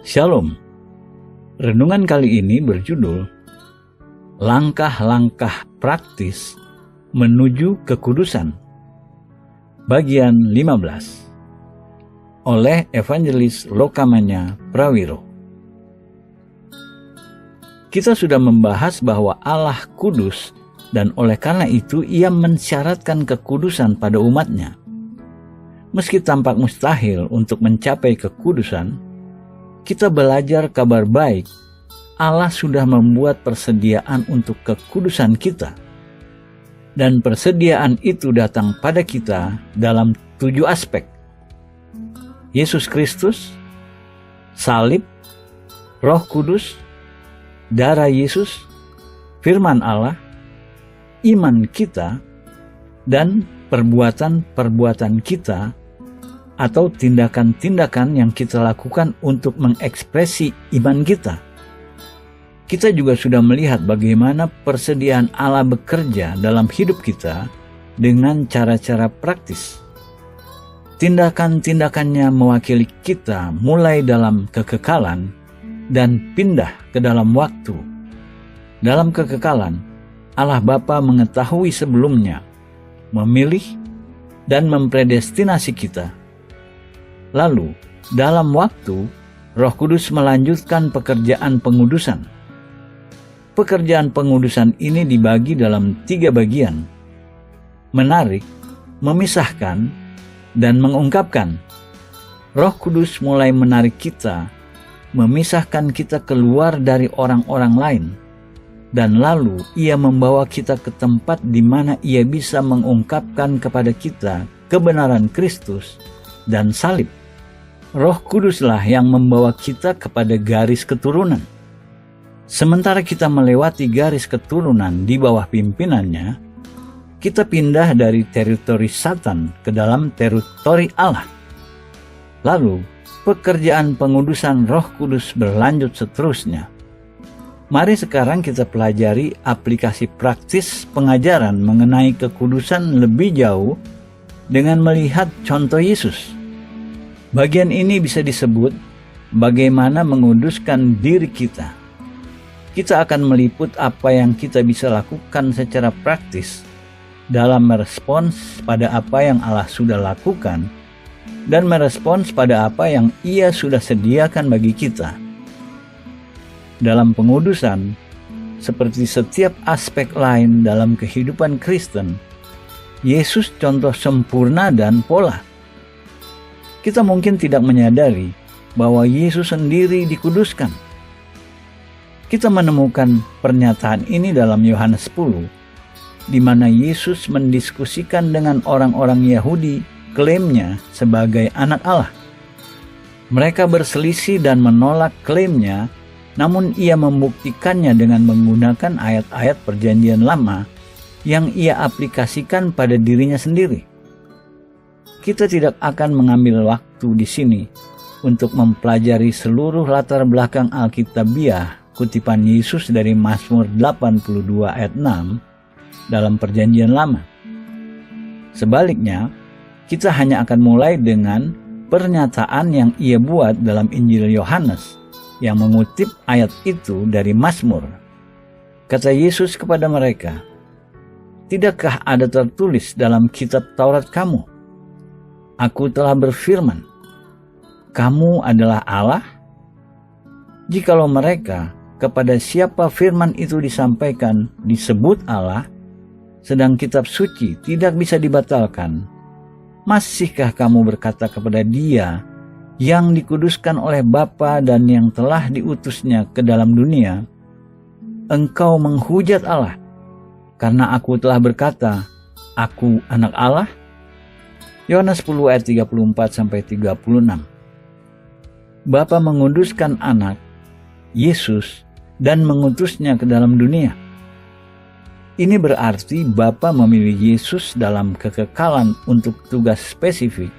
Shalom. Renungan kali ini berjudul Langkah-langkah praktis menuju kekudusan. Bagian 15 oleh Evangelis Lokamanya Prawiro. Kita sudah membahas bahwa Allah kudus dan oleh karena itu ia mensyaratkan kekudusan pada umatnya. Meski tampak mustahil untuk mencapai kekudusan, kita belajar kabar baik. Allah sudah membuat persediaan untuk kekudusan kita. Dan persediaan itu datang pada kita dalam 7 aspek. Yesus Kristus, salib, Roh Kudus, darah Yesus, firman Allah, iman kita, dan perbuatan-perbuatan kita atau tindakan-tindakan yang kita lakukan untuk mengekspresi iman kita. Kita juga sudah melihat bagaimana persediaan Allah bekerja dalam hidup kita dengan cara-cara praktis. Tindakan-tindakannya mewakili kita mulai dalam kekekalan dan pindah ke dalam waktu. Dalam kekekalan, Allah Bapa mengetahui sebelumnya, memilih, dan mempredestinasi kita. Lalu, dalam waktu, Roh Kudus melanjutkan pekerjaan pengudusan. Pekerjaan pengudusan ini dibagi dalam 3 bagian: menarik, memisahkan, dan mengungkapkan. Roh Kudus mulai menarik kita, memisahkan kita keluar dari orang-orang lain, dan lalu ia membawa kita ke tempat di mana ia bisa mengungkapkan kepada kita kebenaran Kristus dan salib. Roh Kuduslah yang membawa kita kepada garis keturunan. Sementara kita melewati garis keturunan di bawah pimpinannya, kita pindah dari teritori Satan ke dalam teritori Allah. Lalu, pekerjaan pengudusan Roh Kudus berlanjut seterusnya. Mari sekarang kita pelajari aplikasi praktis pengajaran mengenai kekudusan lebih jauh dengan melihat contoh Yesus. Bagian ini bisa disebut bagaimana menguduskan diri kita. Kita akan meliput apa yang kita bisa lakukan secara praktis dalam merespons pada apa yang Allah sudah lakukan dan merespons pada apa yang Ia sudah sediakan bagi kita. Dalam pengudusan, seperti setiap aspek lain dalam kehidupan Kristen, Yesus contoh sempurna dan pola. Kita mungkin tidak menyadari bahwa Yesus sendiri dikuduskan. Kita menemukan pernyataan ini dalam Yohanes 10, di mana Yesus mendiskusikan dengan orang-orang Yahudi klaimnya sebagai anak Allah. Mereka berselisih dan menolak klaimnya, namun ia membuktikannya dengan menggunakan ayat-ayat Perjanjian Lama yang ia aplikasikan pada dirinya sendiri. Kita tidak akan mengambil waktu di sini untuk mempelajari seluruh latar belakang Alkitabiah kutipan Yesus dari Mazmur 82 ayat 6 dalam Perjanjian Lama. Sebaliknya, kita hanya akan mulai dengan pernyataan yang ia buat dalam Injil Yohanes yang mengutip ayat itu dari Mazmur. Kata Yesus kepada mereka, "Tidakkah ada tertulis dalam kitab Taurat kamu? Aku telah berfirman, kamu adalah Allah?" Jikalau mereka kepada siapa firman itu disampaikan disebut Allah, sedang kitab suci tidak bisa dibatalkan, masihkah kamu berkata kepada Dia yang dikuduskan oleh Bapa dan yang telah diutusnya ke dalam dunia, engkau menghujat Allah, karena aku telah berkata, aku anak Allah? Yohanes 10 ayat 34-36. Bapa menguduskan anak, Yesus, dan mengutusnya ke dalam dunia. Ini berarti Bapa memilih Yesus dalam kekekalan untuk tugas spesifik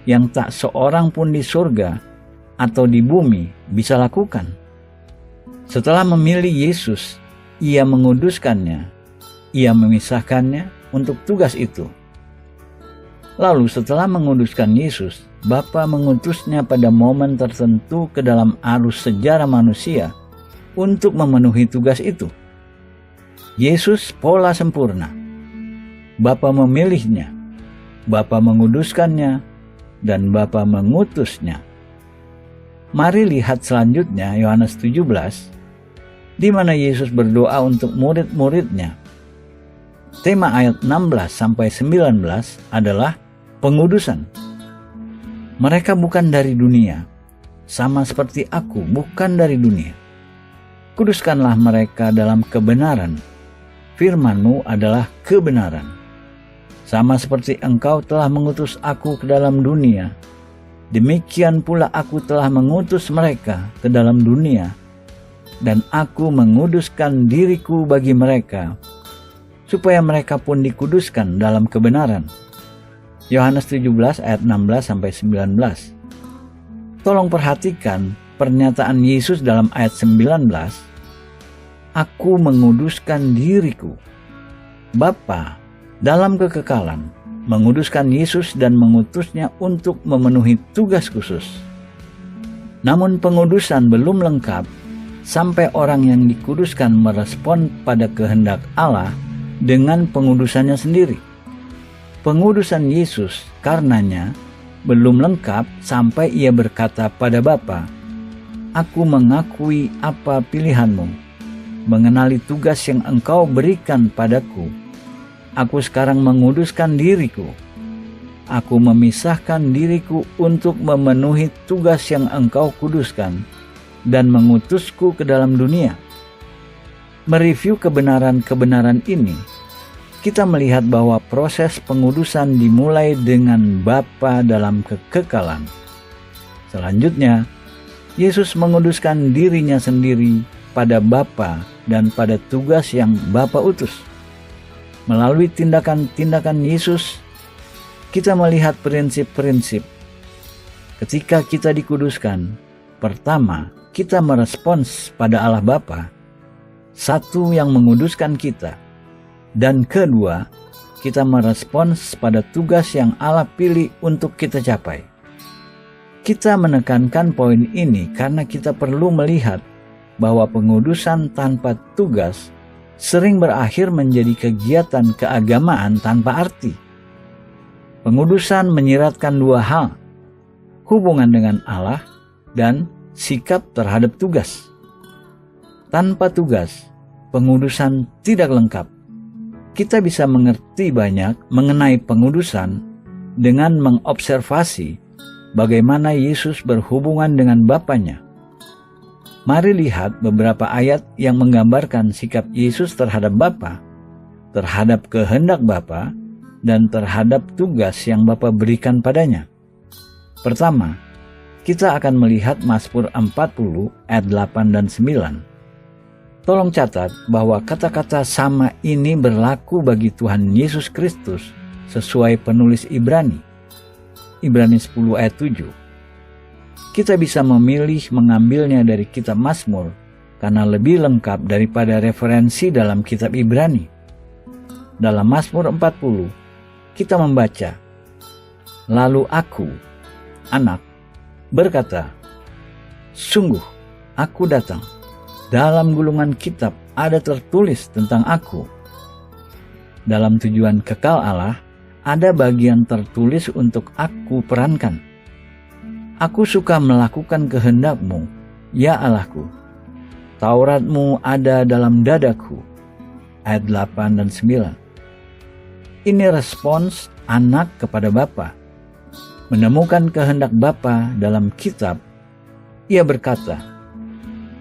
yang tak seorang pun di surga atau di bumi bisa lakukan. Setelah memilih Yesus, Ia menguduskannya, Ia memisahkannya untuk tugas itu. Lalu setelah menguduskan Yesus, Bapa mengutusnya pada momen tertentu ke dalam arus sejarah manusia untuk memenuhi tugas itu. Yesus pola sempurna. Bapa memilihnya, Bapa menguduskannya, dan Bapa mengutusnya. Mari lihat selanjutnya Yohanes 17, di mana Yesus berdoa untuk murid-muridnya. Tema ayat 16-19 adalah pengudusan. Mereka bukan dari dunia, sama seperti aku bukan dari dunia. Kuduskanlah mereka dalam kebenaran. Firman-Mu adalah kebenaran. Sama seperti Engkau telah mengutus aku ke dalam dunia, demikian pula aku telah mengutus mereka ke dalam dunia, dan aku menguduskan diriku bagi mereka, supaya mereka pun dikuduskan dalam kebenaran. Yohanes 17 ayat 16-19. Tolong perhatikan pernyataan Yesus dalam ayat 19. Aku menguduskan diriku. Bapa dalam kekekalan menguduskan Yesus dan mengutusnya untuk memenuhi tugas khusus. Namun pengudusan belum lengkap sampai orang yang dikuduskan merespon pada kehendak Allah dengan pengudusannya sendiri. Pengudusan Yesus karenanya belum lengkap sampai ia berkata pada Bapa, "Aku mengakui apa pilihan-Mu, mengenali tugas yang Engkau berikan padaku. Aku sekarang menguduskan diriku. Aku memisahkan diriku untuk memenuhi tugas yang Engkau kuduskan dan mengutusku ke dalam dunia." Mereview kebenaran-kebenaran ini, kita melihat bahwa proses pengudusan dimulai dengan Bapa dalam kekekalan. Selanjutnya, Yesus menguduskan dirinya sendiri pada Bapa dan pada tugas yang Bapa utus. Melalui tindakan-tindakan Yesus, kita melihat prinsip-prinsip. Ketika kita dikuduskan, pertama, kita merespons pada Allah Bapa, satu yang menguduskan kita. Dan kedua, kita merespons pada tugas yang Allah pilih untuk kita capai. Kita menekankan poin ini karena kita perlu melihat bahwa pengudusan tanpa tugas sering berakhir menjadi kegiatan keagamaan tanpa arti. Pengudusan menyiratkan dua hal, hubungan dengan Allah dan sikap terhadap tugas. Tanpa tugas, pengudusan tidak lengkap. Kita bisa mengerti banyak mengenai pengudusan dengan mengobservasi bagaimana Yesus berhubungan dengan Bapanya. Mari lihat beberapa ayat yang menggambarkan sikap Yesus terhadap Bapa, terhadap kehendak Bapa, dan terhadap tugas yang Bapa berikan padanya. Pertama, kita akan melihat Mazmur 40 ayat 8 dan 9. Tolong catat bahwa kata-kata sama ini berlaku bagi Tuhan Yesus Kristus sesuai penulis Ibrani. Ibrani 10 ayat 7. Kita bisa memilih mengambilnya dari kitab Mazmur karena lebih lengkap daripada referensi dalam kitab Ibrani. Dalam Mazmur 40, kita membaca, "Lalu aku, anak, berkata, sungguh aku datang. Dalam gulungan kitab ada tertulis tentang aku." Dalam tujuan kekal Allah, ada bagian tertulis untuk aku perankan. Aku suka melakukan kehendak-Mu, ya Allahku. Taurat-Mu ada dalam dadaku. Ayat 8 dan 9. Ini respons anak kepada Bapa. Menemukan kehendak Bapa dalam kitab, ia berkata,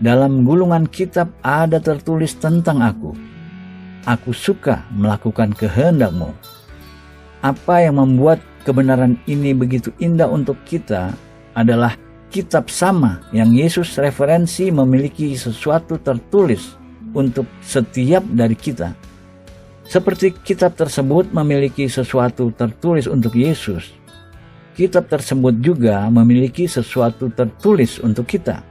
"Dalam gulungan kitab ada tertulis tentang aku. Aku suka melakukan kehendak-Mu." Apa yang membuat kebenaran ini begitu indah untuk kita adalah kitab sama yang Yesus referensi memiliki sesuatu tertulis untuk setiap dari kita. Seperti kitab tersebut memiliki sesuatu tertulis untuk Yesus, kitab tersebut juga memiliki sesuatu tertulis untuk kita.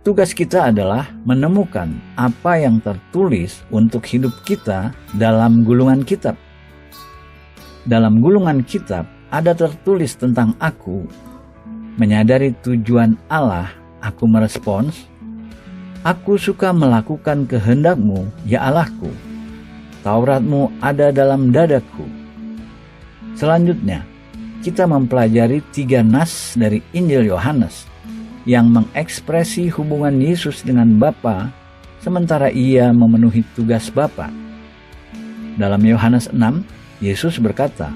Tugas kita adalah menemukan apa yang tertulis untuk hidup kita dalam gulungan kitab. dalam gulungan kitab ada tertulis tentang aku, menyadari tujuan Allah, aku merespons, aku suka melakukan kehendak-Mu, ya Allahku. Taurat-Mu ada dalam dadaku. Selanjutnya, kita mempelajari 3 nas dari Injil Yohanes yang mengekspresi hubungan Yesus dengan Bapa sementara ia memenuhi tugas Bapa. Dalam Yohanes 6, Yesus berkata,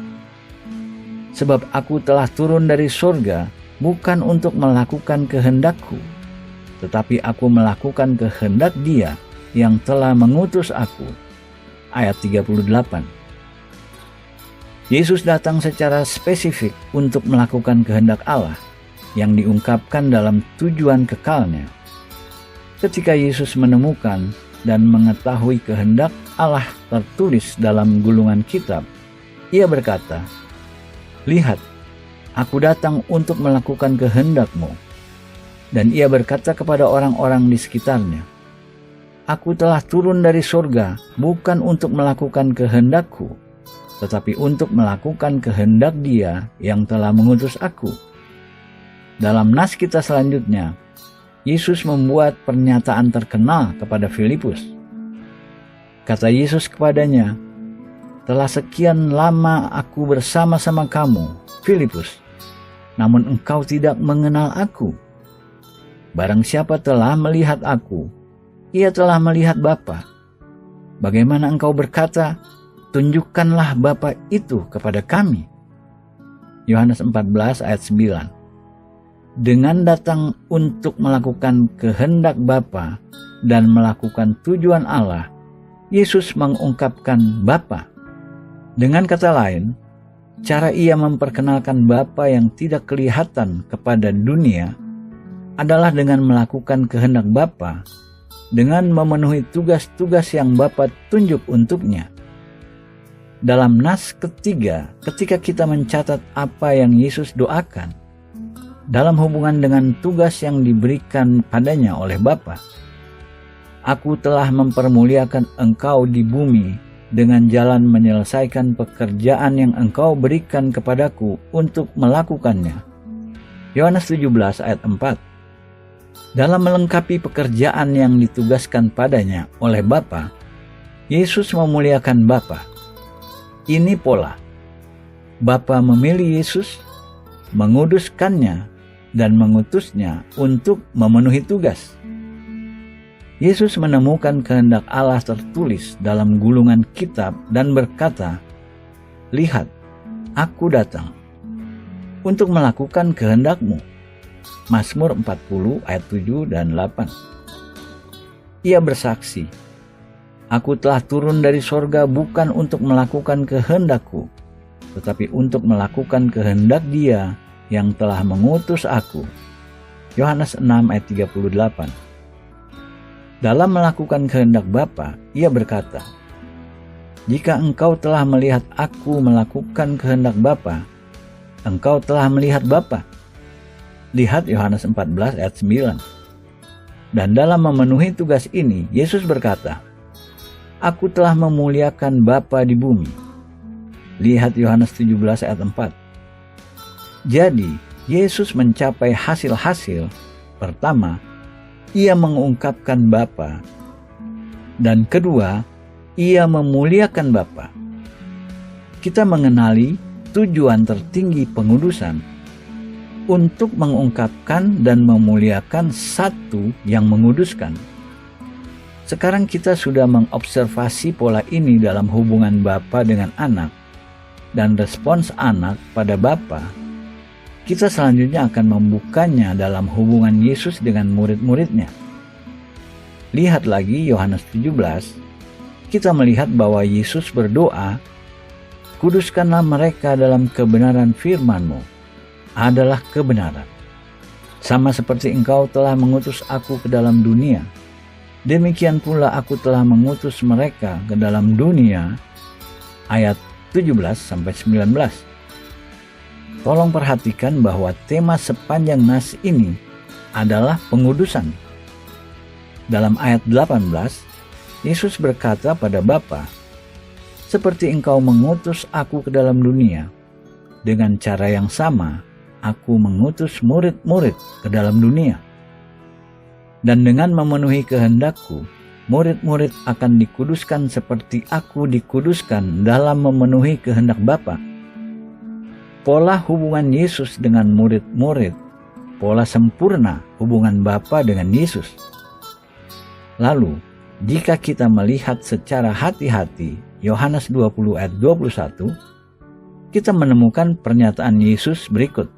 "Sebab aku telah turun dari surga bukan untuk melakukan kehendak-Ku, tetapi aku melakukan kehendak Dia yang telah mengutus aku." Ayat 38. Yesus datang secara spesifik untuk melakukan kehendak Allah yang diungkapkan dalam tujuan kekalnya. Ketika Yesus menemukan dan mengetahui kehendak Allah tertulis dalam gulungan kitab, ia berkata, "Lihat, aku datang untuk melakukan kehendak-Mu." Dan ia berkata kepada orang-orang di sekitarnya, "Aku telah turun dari surga bukan untuk melakukan kehendak-Ku, tetapi untuk melakukan kehendak Dia yang telah mengutus aku." Dalam nas kita selanjutnya, Yesus membuat pernyataan terkenal kepada Filipus. Kata Yesus kepadanya, "Telah sekian lama aku bersama-sama kamu, Filipus, namun engkau tidak mengenal aku. Barang siapa telah melihat aku, ia telah melihat Bapa. Bagaimana engkau berkata, 'Tunjukkanlah Bapa itu kepada kami'?" Yohanes 14 ayat 9. Dengan datang untuk melakukan kehendak Bapa dan melakukan tujuan Allah, Yesus mengungkapkan Bapa. Dengan kata lain, cara ia memperkenalkan Bapa yang tidak kelihatan kepada dunia adalah dengan melakukan kehendak Bapa, dengan memenuhi tugas-tugas yang Bapa tunjuk untuknya. Dalam nas ketiga, ketika kita mencatat apa yang Yesus doakan dalam hubungan dengan tugas yang diberikan padanya oleh Bapa, "Aku telah mempermuliakan engkau di bumi dengan jalan menyelesaikan pekerjaan yang engkau berikan kepadaku untuk melakukannya." Yohanes 17 ayat 4. Dalam melengkapi pekerjaan yang ditugaskan padanya oleh Bapa, Yesus memuliakan Bapa. Ini pola. Bapa memilih Yesus, menguduskannya, dan mengutusnya untuk memenuhi tugas. Yesus menemukan kehendak Allah tertulis dalam gulungan kitab dan berkata, "Lihat, aku datang untuk melakukan kehendak-Mu." Mazmur 40 ayat 7 dan 8. Ia bersaksi, "Aku telah turun dari sorga bukan untuk melakukan kehendak-Ku, tetapi untuk melakukan kehendak Dia yang telah mengutus aku." Yohanes 6 ayat 38. Dalam melakukan kehendak Bapa, ia berkata, "Jika engkau telah melihat aku melakukan kehendak Bapa, engkau telah melihat Bapa." Lihat Yohanes 14 ayat 9. Dan dalam memenuhi tugas ini, Yesus berkata, "Aku telah memuliakan Bapa di bumi." Lihat Yohanes 17 ayat 4. Jadi, Yesus mencapai hasil-hasil. Pertama, ia mengungkapkan Bapa. Dan kedua, ia memuliakan Bapa. Kita mengenali tujuan tertinggi pengudusan untuk mengungkapkan dan memuliakan satu yang menguduskan. Sekarang kita sudah mengobservasi pola ini dalam hubungan Bapa dengan anak dan respons anak pada Bapa. Kita selanjutnya akan membukanya dalam hubungan Yesus dengan murid-muridnya. Lihat lagi Yohanes 17, kita melihat bahwa Yesus berdoa, "Kuduskanlah mereka dalam kebenaran firman-Mu, adalah kebenaran. Sama seperti Engkau telah mengutus aku ke dalam dunia, demikian pula aku telah mengutus mereka ke dalam dunia." Ayat 17-19. Tolong perhatikan bahwa tema sepanjang nas ini adalah pengudusan. Dalam ayat 18, Yesus berkata pada Bapa, seperti Engkau mengutus aku ke dalam dunia, dengan cara yang sama aku mengutus murid-murid ke dalam dunia. Dan dengan memenuhi kehendak-Ku, murid-murid akan dikuduskan seperti aku dikuduskan dalam memenuhi kehendak Bapa. Pola hubungan Yesus dengan murid-murid, pola sempurna hubungan Bapa dengan Yesus. Lalu, jika kita melihat secara hati-hati Yohanes 20 ayat 21, kita menemukan pernyataan Yesus berikut.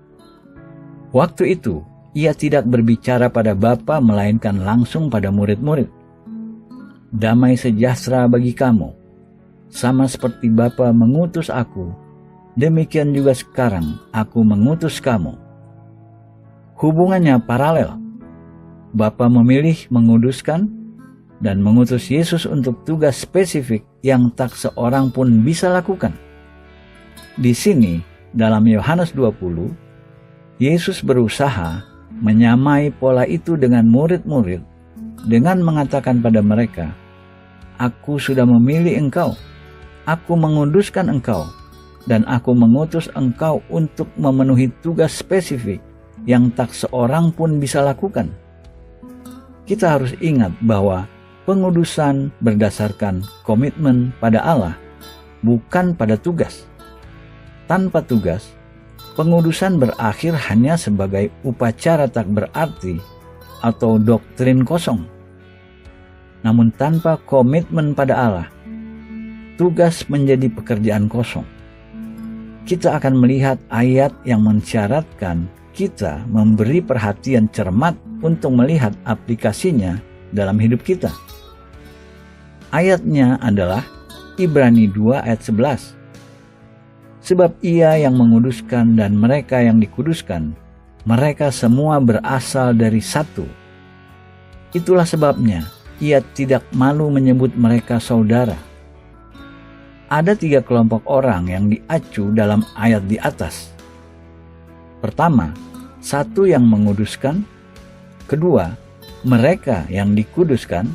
Waktu itu, Ia tidak berbicara pada Bapa melainkan langsung pada murid-murid. Damai sejahtera bagi kamu. Sama seperti Bapa mengutus aku, demikian juga sekarang aku mengutus kamu. Hubungannya paralel. Bapa memilih menguduskan dan mengutus Yesus untuk tugas spesifik yang tak seorang pun bisa lakukan. Di sini, dalam Yohanes 20, Yesus berusaha menyamai pola itu dengan murid-murid dengan mengatakan pada mereka, "Aku sudah memilih engkau, aku menguduskan engkau, dan aku mengutus engkau untuk memenuhi tugas spesifik yang tak seorang pun bisa lakukan." Kita harus ingat bahwa pengudusan berdasarkan komitmen pada Allah, bukan pada tugas. Tanpa tugas, pengudusan berakhir hanya sebagai upacara tak berarti atau doktrin kosong. Namun tanpa komitmen pada Allah, tugas menjadi pekerjaan kosong. Kita akan melihat ayat yang mensyaratkan kita memberi perhatian cermat untuk melihat aplikasinya dalam hidup kita. Ayatnya adalah Ibrani 2 ayat 11. Sebab Ia yang menguduskan dan mereka yang dikuduskan, mereka semua berasal dari satu. Itulah sebabnya Ia tidak malu menyebut mereka saudara. Ada 3 kelompok orang yang diacu dalam ayat di atas. Pertama, satu yang menguduskan. Kedua, mereka yang dikuduskan.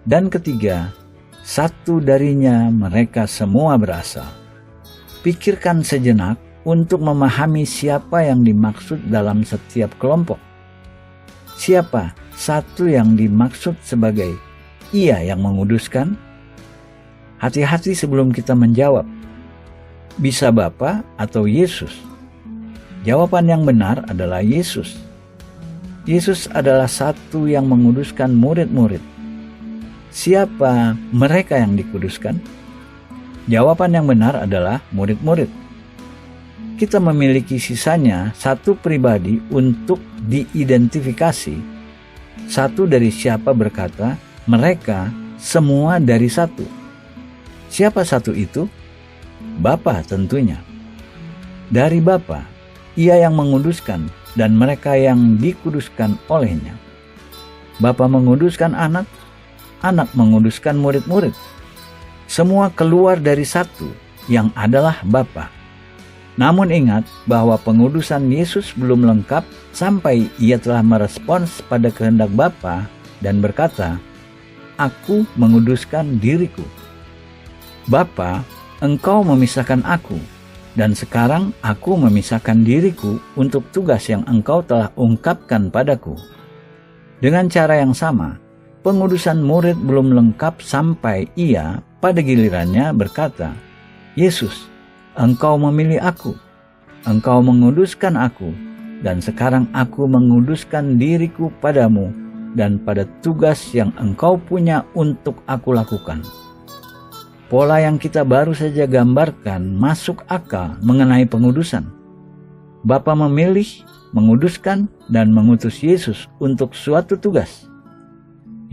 Dan ketiga, satu darinya mereka semua berasal. Pikirkan sejenak untuk memahami siapa yang dimaksud dalam setiap kelompok. Siapa satu yang dimaksud sebagai Ia yang menguduskan? Hati-hati sebelum kita menjawab. Bisa Bapa atau Yesus? Jawaban yang benar adalah Yesus. Yesus adalah satu yang menguduskan murid-murid. Siapa mereka yang dikuduskan? Jawaban yang benar adalah murid-murid. Kita memiliki sisanya satu pribadi untuk diidentifikasi. Satu dari siapa berkata, mereka semua dari satu. Siapa satu itu? Bapa tentunya. Dari Bapa, Ia yang menguduskan dan mereka yang dikuduskan olehnya. Bapa menguduskan anak, anak menguduskan murid-murid. Semua keluar dari satu yang adalah Bapa. Namun ingat bahwa pengudusan Yesus belum lengkap sampai Ia telah merespons pada kehendak Bapa dan berkata, "Aku menguduskan diriku." Bapa, Engkau memisahkan aku, dan sekarang aku memisahkan diriku untuk tugas yang Engkau telah ungkapkan padaku. Dengan cara yang sama, pengudusan murid belum lengkap sampai Ia pada gilirannya berkata, "Yesus, Engkau memilih aku, Engkau menguduskan aku, dan sekarang aku menguduskan diriku padamu dan pada tugas yang Engkau punya untuk aku lakukan." Pola yang kita baru saja gambarkan masuk akal mengenai pengudusan. Bapa memilih, menguduskan, dan mengutus Yesus untuk suatu tugas.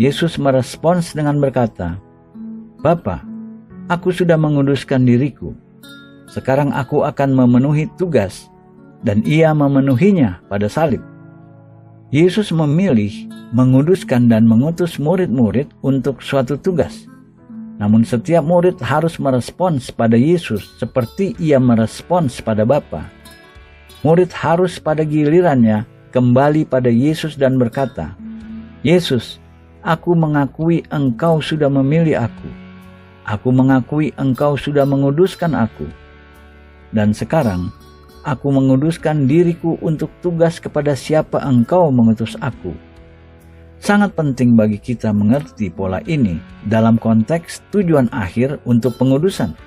Yesus merespons dengan berkata, "Bapa, aku sudah menguduskan diriku. Sekarang aku akan memenuhi tugas," dan Ia memenuhinya pada salib. Yesus memilih, menguduskan, dan mengutus murid-murid untuk suatu tugas. Namun setiap murid harus merespons pada Yesus seperti Ia merespons pada Bapa. Murid harus pada gilirannya kembali pada Yesus dan berkata, "Yesus, aku mengakui Engkau sudah memilih aku. aku mengakui Engkau sudah menguduskan aku. Dan sekarang, aku menguduskan diriku untuk tugas kepada siapa Engkau mengutus aku. Sangat penting bagi kita mengerti pola ini dalam konteks tujuan akhir untuk pengudusan.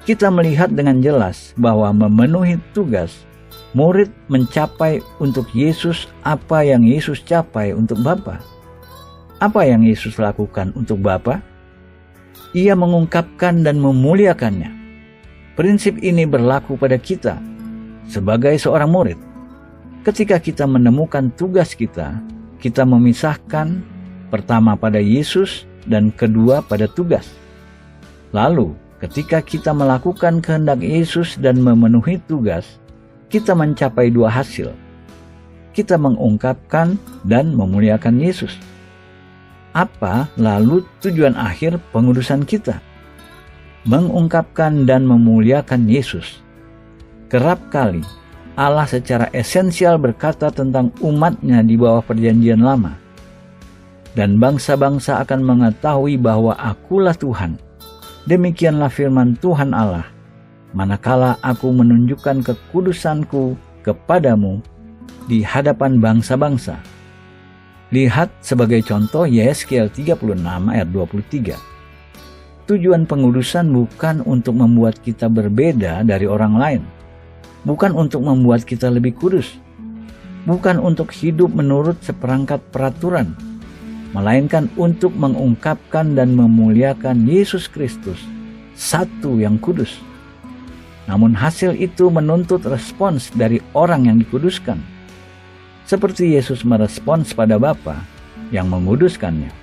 Kita melihat dengan jelas bahwa memenuhi tugas, murid mencapai untuk Yesus apa yang Yesus capai untuk Bapa. Apa yang Yesus lakukan untuk Bapa? Ia mengungkapkan dan memuliakannya. Prinsip ini berlaku pada kita sebagai seorang murid. Ketika kita menemukan tugas kita memisahkan pertama pada Yesus dan kedua pada tugas. Lalu, ketika kita melakukan kehendak Yesus dan memenuhi tugas, kita mencapai dua hasil. Kita mengungkapkan dan memuliakan Yesus. Apa lalu tujuan akhir pengudusan kita? Mengungkapkan dan memuliakan Yesus. Kerap kali, Allah secara esensial berkata tentang umatnya di bawah perjanjian lama. Dan bangsa-bangsa akan mengetahui bahwa akulah Tuhan. Demikianlah firman Tuhan Allah. Manakala aku menunjukkan kekudusanku kepadamu di hadapan bangsa-bangsa. Lihat sebagai contoh Yeskiel 36 ayat 23. Tujuan pengudusan bukan untuk membuat kita berbeda dari orang lain. Bukan untuk membuat kita lebih kudus. Bukan untuk hidup menurut seperangkat peraturan. Melainkan untuk mengungkapkan dan memuliakan Yesus Kristus, satu yang kudus. Namun hasil itu menuntut respons dari orang yang dikuduskan. Seperti Yesus merespons pada Bapa yang menguduskannya.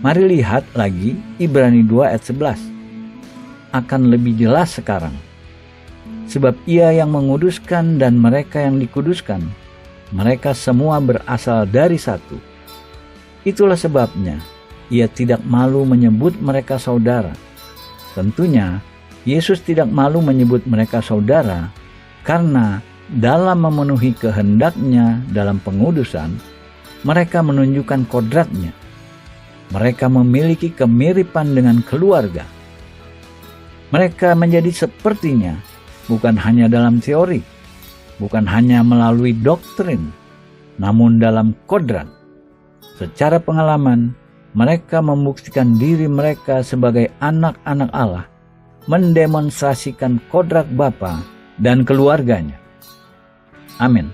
Mari lihat lagi Ibrani 2 ayat 11. Akan lebih jelas sekarang. Sebab Ia yang menguduskan dan mereka yang dikuduskan, mereka semua berasal dari satu. Itulah sebabnya Ia tidak malu menyebut mereka saudara. Tentunya Yesus tidak malu menyebut mereka saudara karena dalam memenuhi kehendaknya dalam pengudusan, mereka menunjukkan kodratnya. Mereka memiliki kemiripan dengan keluarga. Mereka menjadi sepertinya, bukan hanya dalam teori, bukan hanya melalui doktrin, namun dalam kodrat. Secara pengalaman, mereka membuktikan diri mereka sebagai anak-anak Allah, mendemonstrasikan kodrat Bapa dan keluarganya. Amin.